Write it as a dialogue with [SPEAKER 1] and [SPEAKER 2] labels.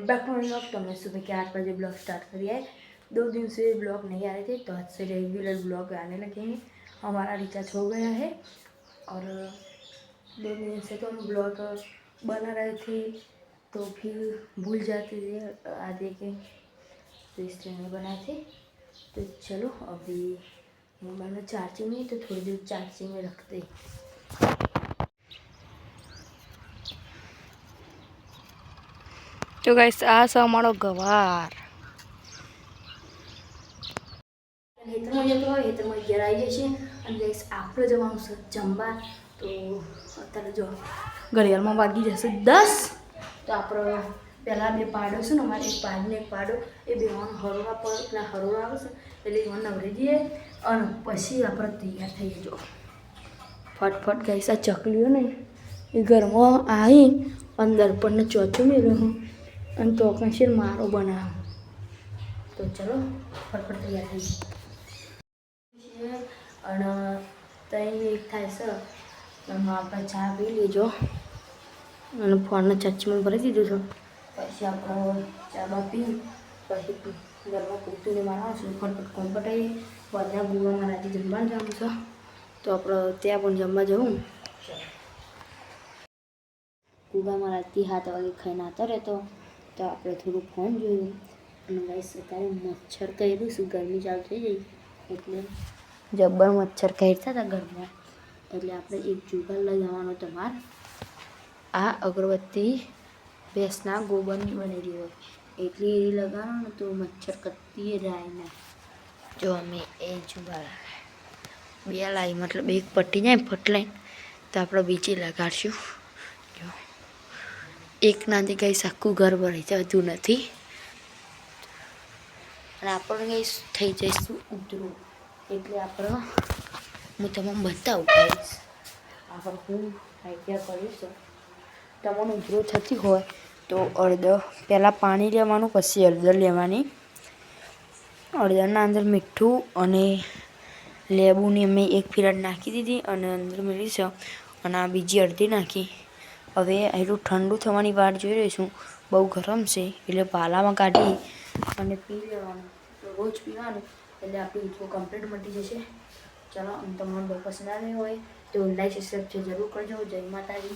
[SPEAKER 1] Welcome back to my blog. तो मैं सुबह के 8 बजे ब्लॉग स्टार्ट करिए। 2 दिन से ब्लॉग नहीं आ रहे थे, तो आज से रेगुलर ब्लॉग आने लगेंगे। हमारा रिचार्ज हो गया है और 2 दिन से तो हम ब्लॉग बना रहे थे, तो फिर भूल जाते थे आधे के, तो इसलिए नहीं बनाए थे। तो चलो अभी मोबाइल में चार्जिंग नहीं, तो थोड़ी देर चार्जिंग में रखते।
[SPEAKER 2] तो गाइस आ છે અમારો ગવાર
[SPEAKER 1] હેતરમાં જતો હોય, હેતરમાં 11 આવી જશે અને ગાઈસ આપણે જવાનું છે જમવા। તો અત્યારે જો ઘડિયાળમાં વાગી જશે 10। તો આપણે પહેલાં 2 પાડો છે ને, અમારે એક પાડ ને એક પાડો, એ બેવાનું હરોળા પર પેલા હરોળા આવે છે એટલે એમાં નવરી દઈએ અને પછી આપણે તૈયાર થઈએ। જો ફટફટ ગાઈસ આ ચકલીઓ ને એ ઘરમાં આવી અંદર પણ ચોથું મેળવ્યું અને તો કંઈ મારો બનાવ। તો ચલો ફટફટ તૈયાર થઈએ અને ત્યાં એક થાય છે આપણે ચા પી લેજો અને ફોનને ચાર્જમાં ભરી દીધું છે। પછી આપણે ચા બા પી પછી ઘરમાં પૂરતું લેવાનું છે, ફટફટ કોમ્પટ આવી બધા ગુવામાં રાતે જમવાનું જવાનું છે, તો આપણે ત્યાં પણ જમવા જવું। ગુગામાં રાતે 7 વાગે ખાઈને આવતા રહેતો, તો આપણે થોડું ફોન જોયું અને ગાઈસ અત્યારે મચ્છર કર્યું છું, ગરમી ચાલુ થઈ ગઈ એટલે જબ્બર મચ્છર કરતા હતા ઘરમાં, એટલે આપણે એક જુગાર લઈ જવાનો તમારે। આ અગરબત્તી ભેંસના ગોબરની બનેલી હોય એટલે એ લગાવો ને તો મચ્છર કત્તી જાય ના। જો અમે એ જુગાર 2 લાવી, મતલબ એક પટ્ટી જાય ફટલાઈ, તો આપણે બીજી લગાડશું। જો એક નાથી કંઈ આખું ઘર ભરાઈ જતું નથી અને આપણે કંઈ થઈ જઈશું ઉતરું, એટલે આપણે હું તમને બતાવું ગાઈસ આપણે હું આઈડિયા કરીશું। તમને ઉતરો થતી હોય તો હળદર પહેલાં પાણી લેવાનું, પછી હળદર લેવાની, હળદરના અંદર મીઠું અને લેબુની મેં એક ફીરાડ નાખી દીધી અને અંદર મેળવી છે અને આ બીજી અડધી નાખી। હવે એટલું ઠંડુ થવાની વાર જોઈ રહીશું, બહુ ગરમ છે એટલે પાલામાં કાઢી અને પી લેવાનું, રોજ પીવાનું એટલે આપણી ઉતરો કમ્પ્લીટ મટી જશે। ચાલો, અને તમારો બહુ પસંદ આવે હોય તો લાઈક સબસ્ક્રાઈબ જરૂર કરજો। જય માતાજી।